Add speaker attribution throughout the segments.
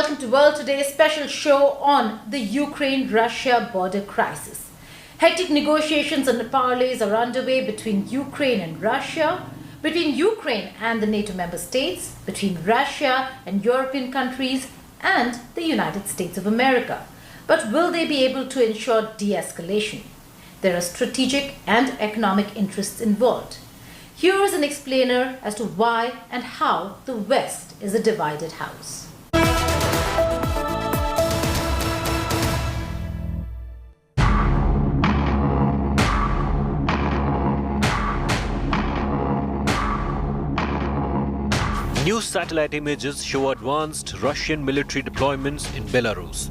Speaker 1: welcome to World Today's special show on the Ukraine-Russia border crisis. Hectic negotiations and parleys are underway between Ukraine and Russia, between Ukraine and the NATO member states, between Russia and European countries, and the United States of America. But will they be able to ensure de-escalation? There are strategic and economic interests involved. Here is an explainer as to why and how the West is a divided house.
Speaker 2: New satellite images show advanced Russian military deployments in Belarus.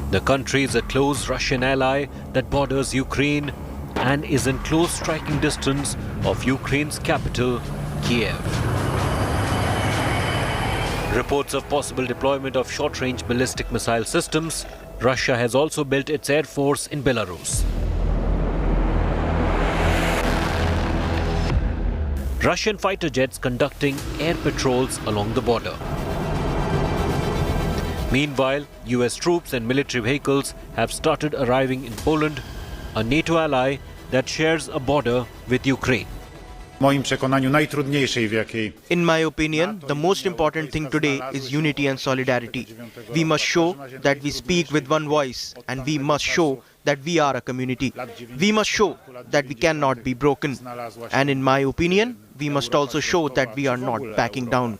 Speaker 2: The country is a close Russian ally that borders Ukraine and is in close striking distance of Ukraine's capital, Kiev. Reports of possible deployment of short-range ballistic missile systems. Russia has also built its air force in Belarus. Russian fighter jets conducting air patrols along the border. Meanwhile, US troops and military vehicles have started arriving in Poland, a NATO ally that shares a border with Ukraine.
Speaker 3: In my opinion, the most important thing today is unity and solidarity. We must show that we speak with one voice, and we must show that we are a community. We must show that we cannot be broken. And in my opinion, we must also show that we are not backing down.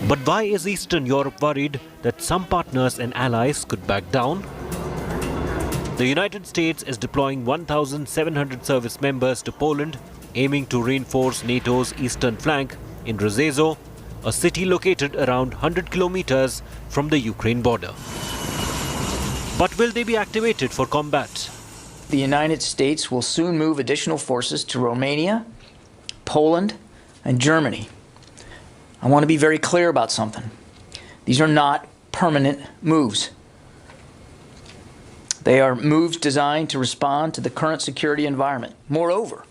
Speaker 2: But why is Eastern Europe worried that some partners and allies could back down? The United States is deploying 1,700 service members to Poland, aiming to reinforce NATO's eastern flank in Rzeszów, a city located around 100 kilometers from the Ukraine border. But will they be activated for combat?
Speaker 4: The United States will soon move additional forces to Romania, Poland, and Germany. I want to be very clear about something. These are not permanent moves. They are moves designed to respond to the current security environment. Moreover,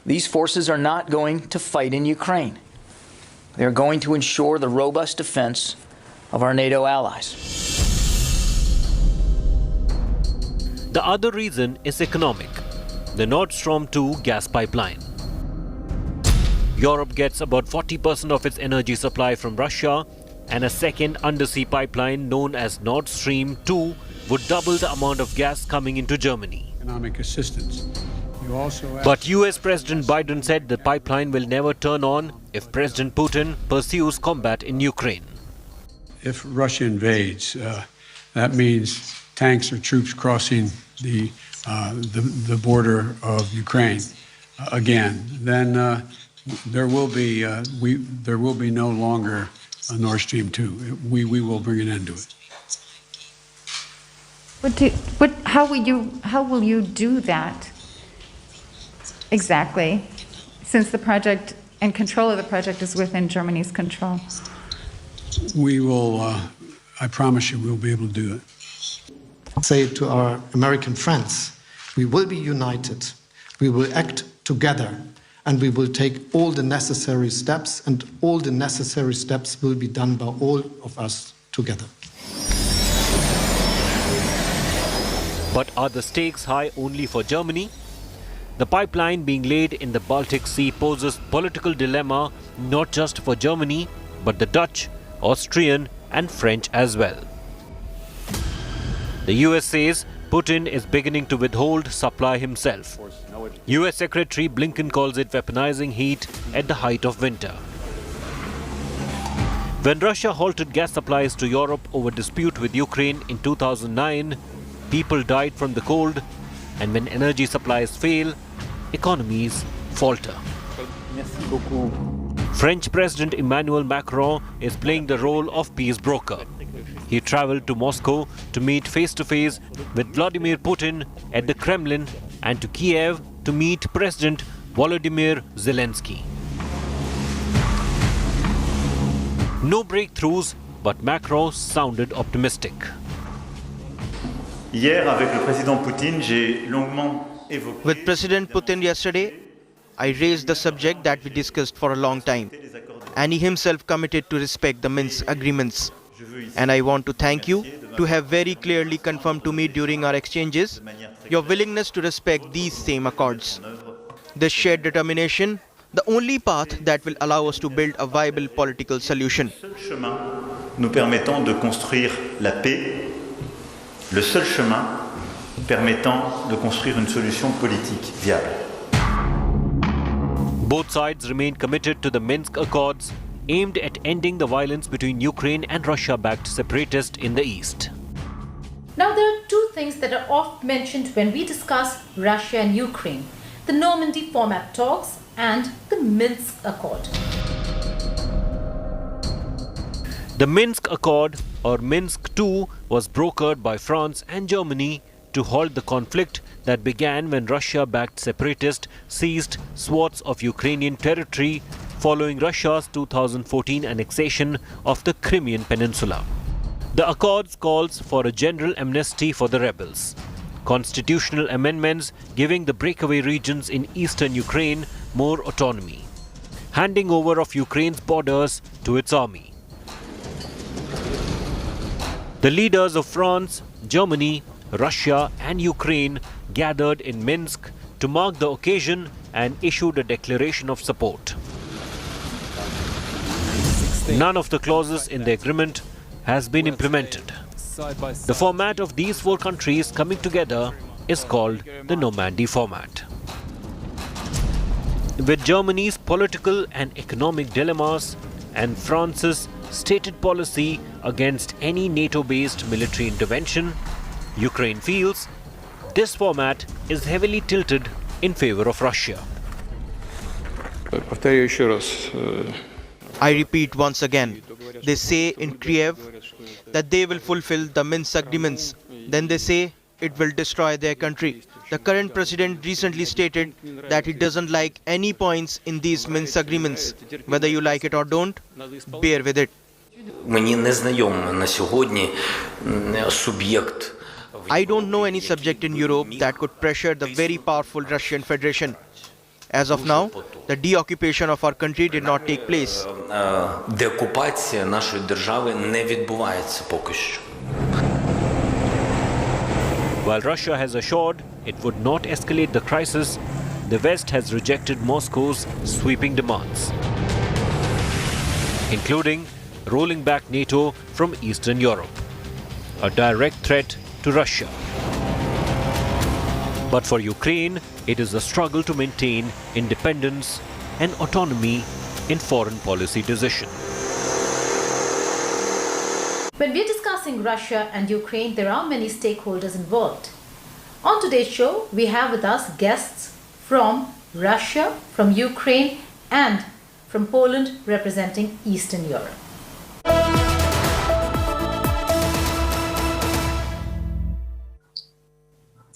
Speaker 4: these forces are not going to fight in Ukraine. They are going to ensure the robust defense of our NATO allies.
Speaker 2: The other reason is economic. The Nord Stream 2 gas pipeline. Europe gets about 40% of its energy supply from Russia, and a second undersea pipeline known as Nord Stream 2 would double the amount of gas coming into Germany.
Speaker 5: Economic assistance.
Speaker 2: But US President Biden said the pipeline will never turn on if President Putin pursues combat in Ukraine.
Speaker 5: If Russia invades, that means tanks or troops crossing the border of Ukraine again. Then there will be no longer a Nord Stream 2. We will bring an end to it.
Speaker 6: How will you do that exactly, since the project and control of the project is within Germany's control?
Speaker 5: We will, I promise you, we'll be able to do it.
Speaker 7: Say to our American friends, we will be united, we will act together, and we will take all the necessary steps, and all the necessary steps will be done by all of us together.
Speaker 2: But are the stakes high only for Germany? The pipeline being laid in the Baltic Sea poses political dilemma not just for Germany, but the Dutch, Austrian and French as well. The US says Putin is beginning to withhold supply himself. US Secretary Blinken calls it weaponizing heat at the height of winter. When Russia halted gas supplies to Europe over dispute with Ukraine in 2009, people died from the cold, and when energy supplies fail, economies falter. French President Emmanuel Macron is playing the role of peace broker. He traveled to Moscow to meet face-to-face with Vladimir Putin at the Kremlin and to Kiev to meet President Volodymyr Zelensky. No breakthroughs, but Macron sounded optimistic.
Speaker 3: With President Putin yesterday, I raised the subject that we discussed for a long time, and he himself committed to respect the Minsk agreements. And I want to thank you to have very clearly confirmed to me during our exchanges your willingness to respect these same accords. This shared determination, the only path that will allow us to build a viable political solution.
Speaker 8: Nous permettant de construire la paix, le seul chemin permettant de construire une solution politique viable.
Speaker 2: Both sides remain committed to the Minsk Accords, aimed at ending the violence between Ukraine and Russia-backed separatists in the east.
Speaker 1: Now, there are two things that are often mentioned when we discuss Russia and Ukraine: the Normandy format talks and the Minsk Accord.
Speaker 2: The Minsk Accord, or Minsk II, was brokered by France and Germany to halt the conflict that began when Russia-backed separatists seized swaths of Ukrainian territory following Russia's 2014 annexation of the Crimean Peninsula. The Accords calls for a general amnesty for the rebels, constitutional amendments giving the breakaway regions in eastern Ukraine more autonomy, handing over of Ukraine's borders to its army. The leaders of France, Germany, Russia and Ukraine gathered in Minsk to mark the occasion and issued a declaration of support. None of the clauses in the agreement has been implemented. The format of these four countries coming together is called the Normandy format. With Germany's political and economic dilemmas and France's stated policy against any NATO-based military intervention, Ukraine feels this format is heavily tilted in favor of Russia.
Speaker 3: I repeat once again, they say in Kiev that they will fulfill the Minsk agreements. Then they say it will destroy their country. The current president recently stated that he doesn't like any points in these Minsk agreements. Whether you like it or don't, bear with it. I don't know any subject in Europe that could pressure the very powerful Russian Federation. As of now, the deoccupation of our country did not take place.
Speaker 9: Деокупація нашої держави не відбувається поки що.
Speaker 2: While Russia has assured it would not escalate the crisis, the West has rejected Moscow's sweeping demands, including rolling back NATO from Eastern Europe, a direct threat to Russia. But for Ukraine, it is a struggle to maintain independence and autonomy in foreign policy decisions.
Speaker 1: When we're discussing Russia and Ukraine, there are many stakeholders involved. On today's show, we have with us guests from Russia, from Ukraine, and from Poland, representing Eastern Europe.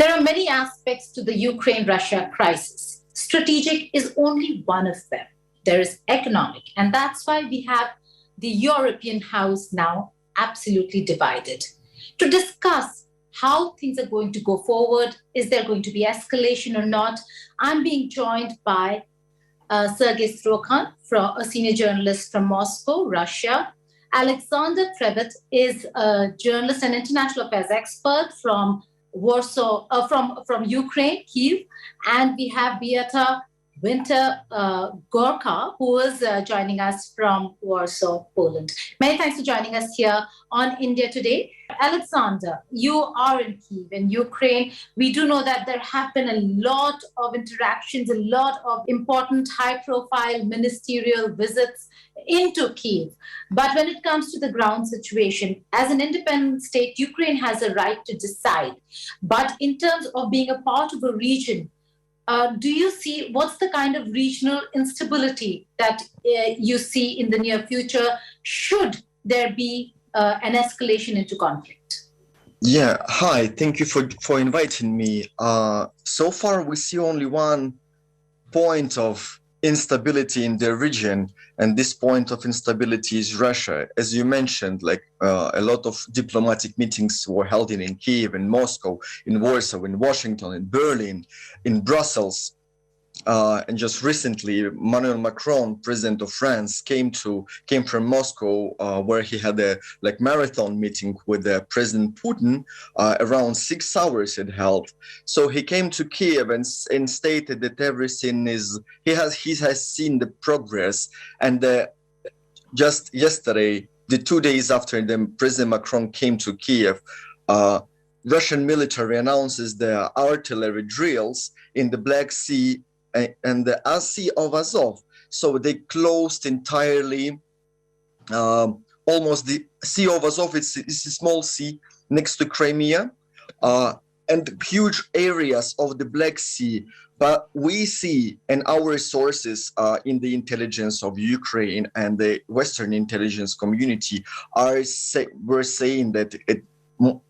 Speaker 1: There are many aspects to the Ukraine-Russia crisis. Strategic is only one of them. There is economic, and that's why we have the European House now absolutely divided. To discuss how things are going to go forward, is there going to be escalation or not, I'm being joined by Sergei Strokhan, a senior journalist from Moscow, Russia. Alexander Trevet is a journalist and international affairs expert from Warsaw, from Ukraine, Kyiv, and we have Beata Winter Gorka, who is joining us from Warsaw, Poland. Many thanks for joining us here on India Today. Alexander, you are in Kyiv, in Ukraine. We do know that there have been a lot of interactions, a lot of important high-profile ministerial visits into Kyiv. But when it comes to the ground situation, as an independent state, Ukraine has a right to decide. But in terms of being a part of a region, do you see what's the kind of regional instability that you see in the near future should there be an escalation into conflict?
Speaker 10: Yeah, hi, thank you for inviting me. So far, we see only one point of instability in the region, and this point of instability is Russia. As you mentioned, a lot of diplomatic meetings were held in Kyiv, in Moscow, in Warsaw, in Washington, in Berlin, in Brussels. and just recently, Emmanuel Macron, president of France, came from Moscow, where he had a marathon meeting with President Putin. Around 6 hours it held. So he came to Kiev and stated that everything is he has seen the progress. And just yesterday, the 2 days after the President Macron came to Kiev, Russian military announces the artillery drills in the Black Sea and the Sea of Azov. So they closed entirely almost the Sea of Azov. It's a small sea next to Crimea, and huge areas of the Black Sea. But we see in our sources in the intelligence of Ukraine and the Western intelligence community were saying that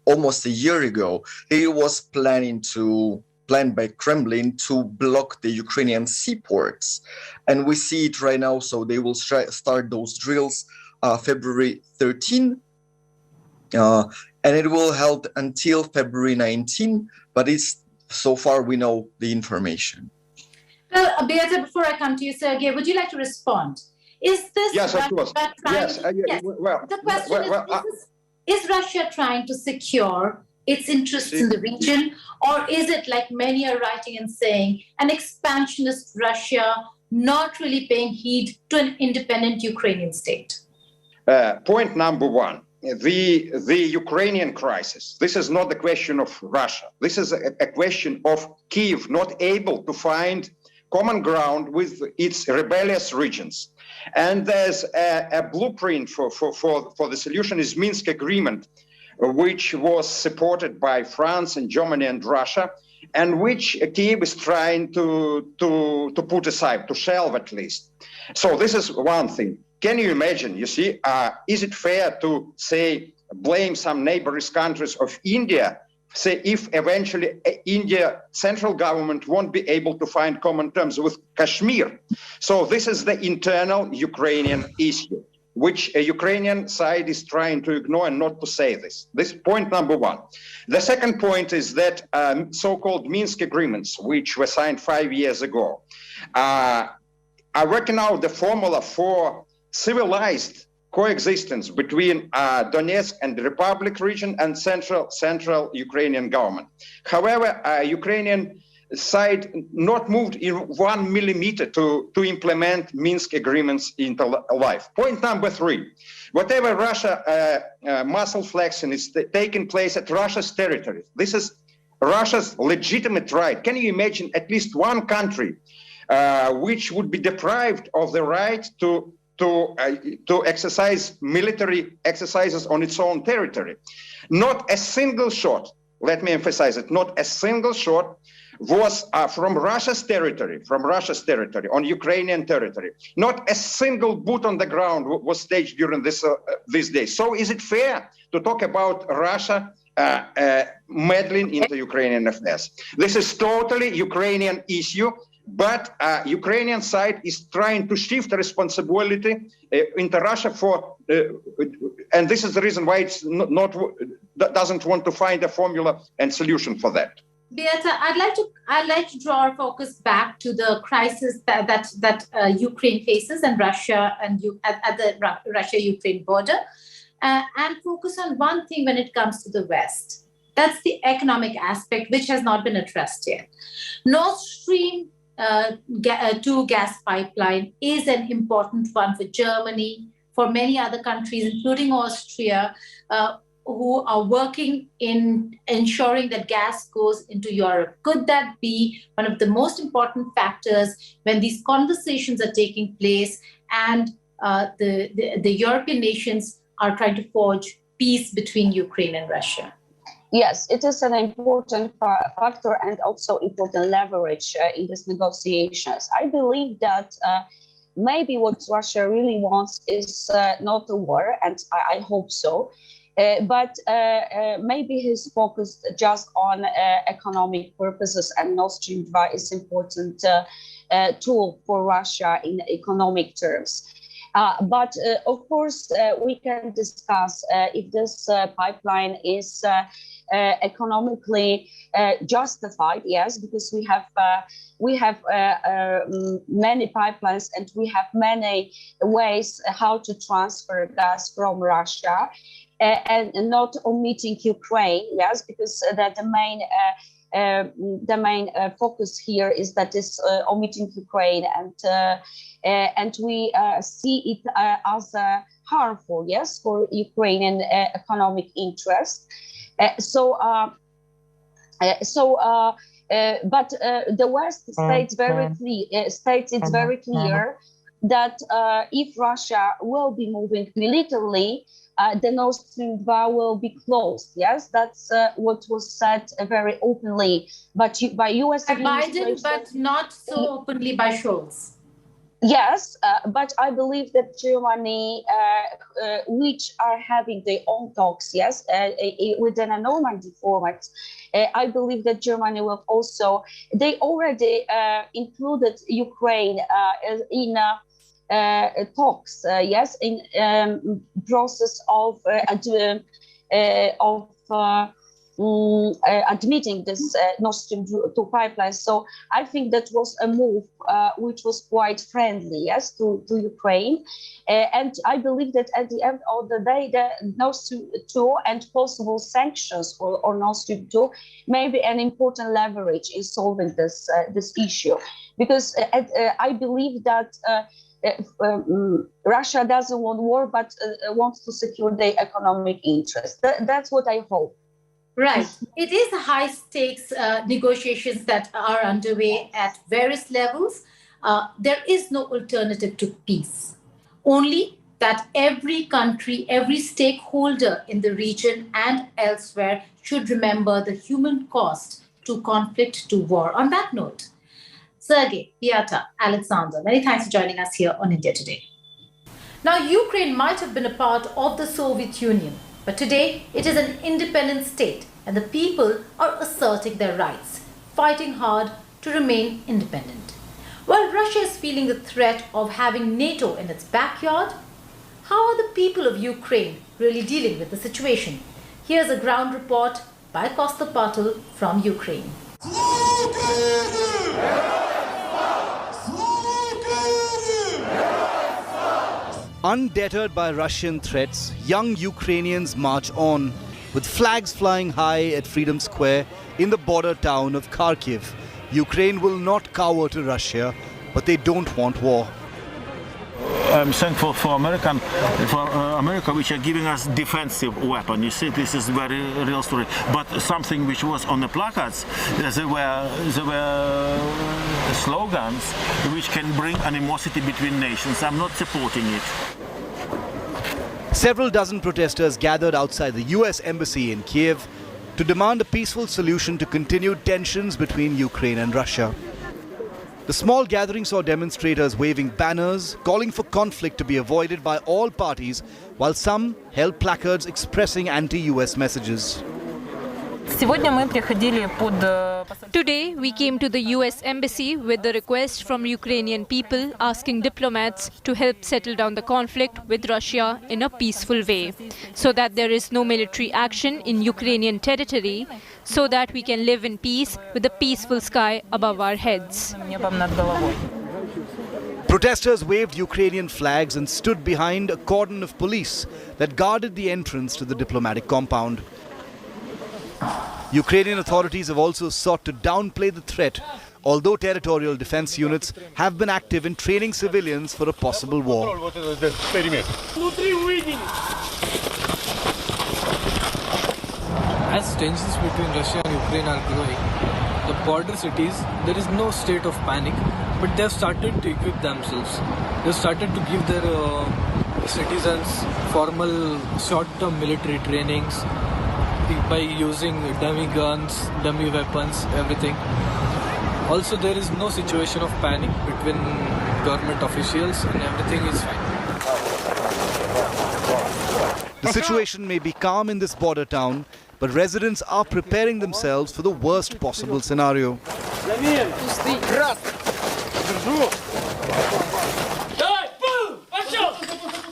Speaker 10: almost a year ago, he was planned by Kremlin to block the Ukrainian seaports. And we see it right now. So they will start those drills February 13, and it will hold until February 19. But so far we know the information.
Speaker 1: Well, Beata, before I come to you, Sergei, would you like to respond? Is this
Speaker 11: yes, of course.
Speaker 1: Yes.
Speaker 11: Well,
Speaker 1: the question is Russia trying to secure its interests in the region, or is it, like many are writing and saying, an expansionist Russia not really paying heed to an independent Ukrainian state?
Speaker 11: Point number one, the Ukrainian crisis. This is not the question of Russia. This is a question of Kyiv not able to find common ground with its rebellious regions. And there's a blueprint for the solution is Minsk agreement, which was supported by France and Germany and Russia, and which Kyiv is trying to put aside, to shelve at least. So this is one thing. Can you imagine, you see, is it fair to say, blame some neighboring countries of India, say if eventually India central government won't be able to find common terms with Kashmir? So this is the internal Ukrainian issue, which a Ukrainian side is trying to ignore and not to say this. This is point number one. The second point is that so-called Minsk agreements, which were signed 5 years ago, are working out the formula for civilized coexistence between Donetsk and the Republic region and central Ukrainian government. However, Ukrainian side not moved in 1 millimeter to implement Minsk agreements into life. Point number three, whatever Russia muscle flexing is taking place at Russia's territory. This is Russia's legitimate right. Can you imagine at least one country which would be deprived of the right to exercise military exercises on its own territory? Not a single shot, let me emphasize it, not a single shot was from Russia's territory, on Ukrainian territory. Not a single boot on the ground was staged during this day. So is it fair to talk about Russia meddling into Ukrainian affairs? This is totally Ukrainian issue, but Ukrainian side is trying to shift the responsibility into Russia and this is the reason why it's doesn't want to find a formula and solution for that.
Speaker 1: Beata, I'd like to draw our focus back to the crisis that Ukraine faces and Russia and at the Russia-Ukraine border, and focus on one thing when it comes to the West. That's the economic aspect, which has not been addressed yet. Nord Stream 2 gas pipeline is an important one for Germany, for many other countries, including Austria, who are working in ensuring that gas goes into Europe. Could that be one of the most important factors when these conversations are taking place and the European nations are trying to forge peace between Ukraine and Russia?
Speaker 12: Yes, it is an important factor and also important leverage in these negotiations. I believe that maybe what Russia really wants is not a war, and I hope so. But maybe he's focused just on economic purposes, and Nord Stream 2 is important tool for Russia in economic terms. But of course, we can discuss if this pipeline is economically justified. Yes, because we have many pipelines and we have many ways how to transfer gas from Russia, and not omitting Ukraine. Yes, because the main focus here is that is omitting Ukraine, and we see it as harmful, yes, for Ukrainian economic interest. But the West states it's very clear that if Russia will be moving militarily, the Nord Stream 2 will be closed. Yes, that's what was said very openly, but by U.S.
Speaker 1: Biden, but not so openly by Scholz.
Speaker 12: Yes, but I believe that Germany, which are having their own talks, yes, within a Normandy format, I believe that Germany will also, they already included Ukraine in talks, yes, in process of admitting this Nord Stream 2 pipeline. So I think that was a move which was quite friendly, yes, to Ukraine. And I believe that at the end of the day, the Nord Stream 2 and possible sanctions for Nord Stream 2 may be an important leverage in solving this issue. Because I believe that Russia doesn't want war, but wants to secure their economic interest. That's what I hope.
Speaker 1: Right. It is high-stakes negotiations that are underway at various levels. There is no alternative to peace. Only that every country, every stakeholder in the region and elsewhere should remember the human cost to conflict, to war. On that note, Sergey, Beata, Alexander, many thanks for joining us here on India Today. Now, Ukraine might have been a part of the Soviet Union, but today it is an independent state and the people are asserting their rights, fighting hard to remain independent. While Russia is feeling the threat of having NATO in its backyard, how are the people of Ukraine really dealing with the situation? Here's a ground report by Kosta Patil from Ukraine.
Speaker 13: Undeterred by Russian threats, young Ukrainians march on, with flags flying high at Freedom Square in the border town of Kharkiv. Ukraine will not cower to Russia, but they don't want war.
Speaker 14: I'm thankful for America, which are giving us defensive weapon. You see, this is very real story. But something which was on the placards, there were slogans which can bring animosity between nations. I'm not supporting it.
Speaker 13: Several dozen protesters gathered outside the US embassy in Kiev to demand a peaceful solution to continued tensions between Ukraine and Russia. The small gathering saw demonstrators waving banners, calling for conflict to be avoided by all parties, while some held placards expressing anti-US messages.
Speaker 15: Today, we came to the US Embassy with the request from Ukrainian people asking diplomats to help settle down the conflict with Russia in a peaceful way, so that there is no military action in Ukrainian territory, so that we can live in peace with a peaceful sky above our heads.
Speaker 13: Protesters waved Ukrainian flags and stood behind a cordon of police that guarded the entrance to the diplomatic compound. Ukrainian authorities have also sought to downplay the threat, although territorial defense units have been active in training civilians for a possible war.
Speaker 16: As tensions between Russia and Ukraine are growing, the border cities, there is no state of panic, but they have started to equip themselves. They have started to give their citizens formal short-term military trainings by using dummy guns, dummy weapons, everything. Also, there is no situation of panic between government officials and everything is fine.
Speaker 13: The situation may be calm in this border town, but residents are preparing themselves for the worst possible scenario.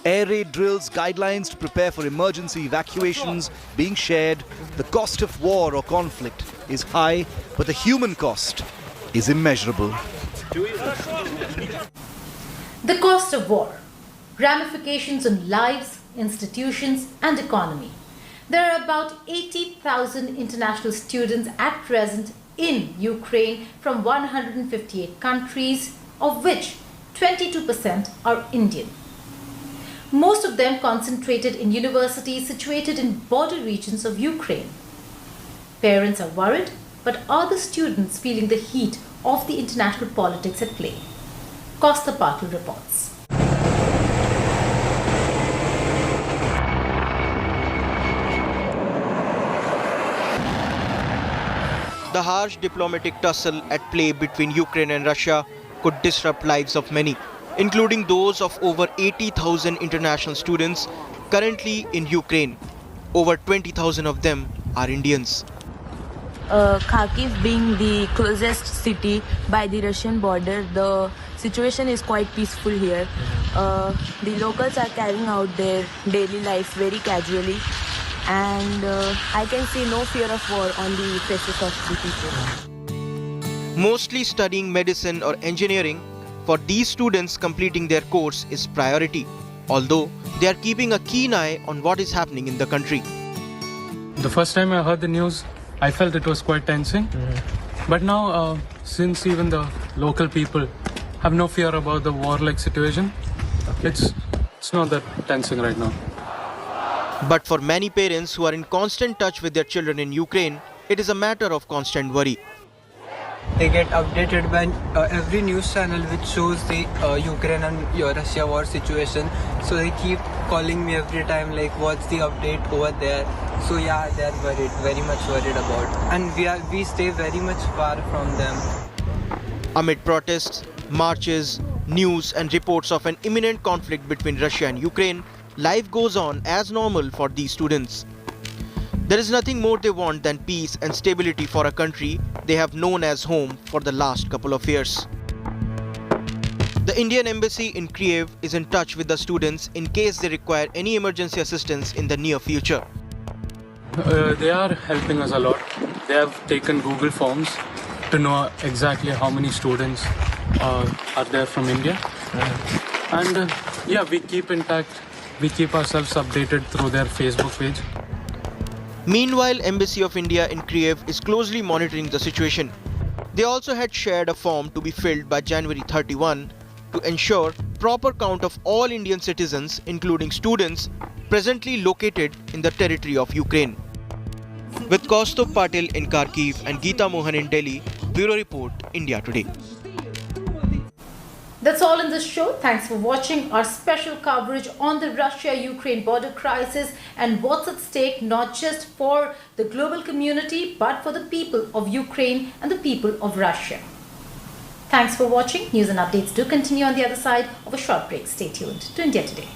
Speaker 13: Air raid drills, guidelines to prepare for emergency evacuations being shared. The cost of war or conflict is high, but the human cost is immeasurable.
Speaker 1: The cost of war, ramifications on lives, institutions and economy. There are about 80,000 international students at present in Ukraine from 158 countries, of which 22% are Indian. Most of them concentrated in universities situated in border regions of Ukraine. Parents are worried, but are the students feeling the heat of the international politics at play? Costa Patil reports.
Speaker 3: The harsh diplomatic tussle at play between Ukraine and Russia could disrupt lives of many, including those of over 80,000 international students currently in Ukraine. Over 20,000 of them are Indians.
Speaker 17: Kharkiv being the closest city by the Russian border, the situation is quite peaceful here. The locals are carrying out their daily life very casually, and I can see no fear of war on the faces of the people.
Speaker 3: Mostly studying medicine or engineering, for these students completing their course is priority, although they are keeping a keen eye on what is happening in the country.
Speaker 18: The first time I heard the news, I felt it was quite tensing. But now, since even the local people have no fear about the war-like situation, it's not that tensing right now.
Speaker 3: But for many parents who are in constant touch with their children in Ukraine, it is a matter of constant worry.
Speaker 19: They get updated by every news channel which shows the Ukraine and Russia war situation. So they keep calling me every time, like, what's the update over there? So yeah, they're worried, very much worried about. And we stay very much far from them.
Speaker 3: Amid protests, marches, news and reports of an imminent conflict between Russia and Ukraine, life goes on as normal for these students. There is nothing more they want than peace and stability for a country they have known as home for the last couple of years. The Indian embassy in Kyiv is in touch with the students in case they require any emergency assistance in the near future.
Speaker 18: They are helping us a lot. They have taken Google Forms to know exactly how many students are there from India. And yeah, we keep in touch. We keep ourselves updated through their Facebook page.
Speaker 3: Meanwhile, Embassy of India in Kyiv is closely monitoring the situation. They also had shared a form to be filled by January 31 to ensure proper count of all Indian citizens, including students, presently located in the territory of Ukraine. With Kaustubh Patil in Kharkiv and Geeta Mohan in Delhi, Bureau Report, India Today.
Speaker 1: That's all in this show. Thanks for watching our special coverage on the Russia-Ukraine border crisis and what's at stake not just for the global community but for the people of Ukraine and the people of Russia. Thanks for watching. News and updates do continue on the other side of a short break. Stay tuned to India Today.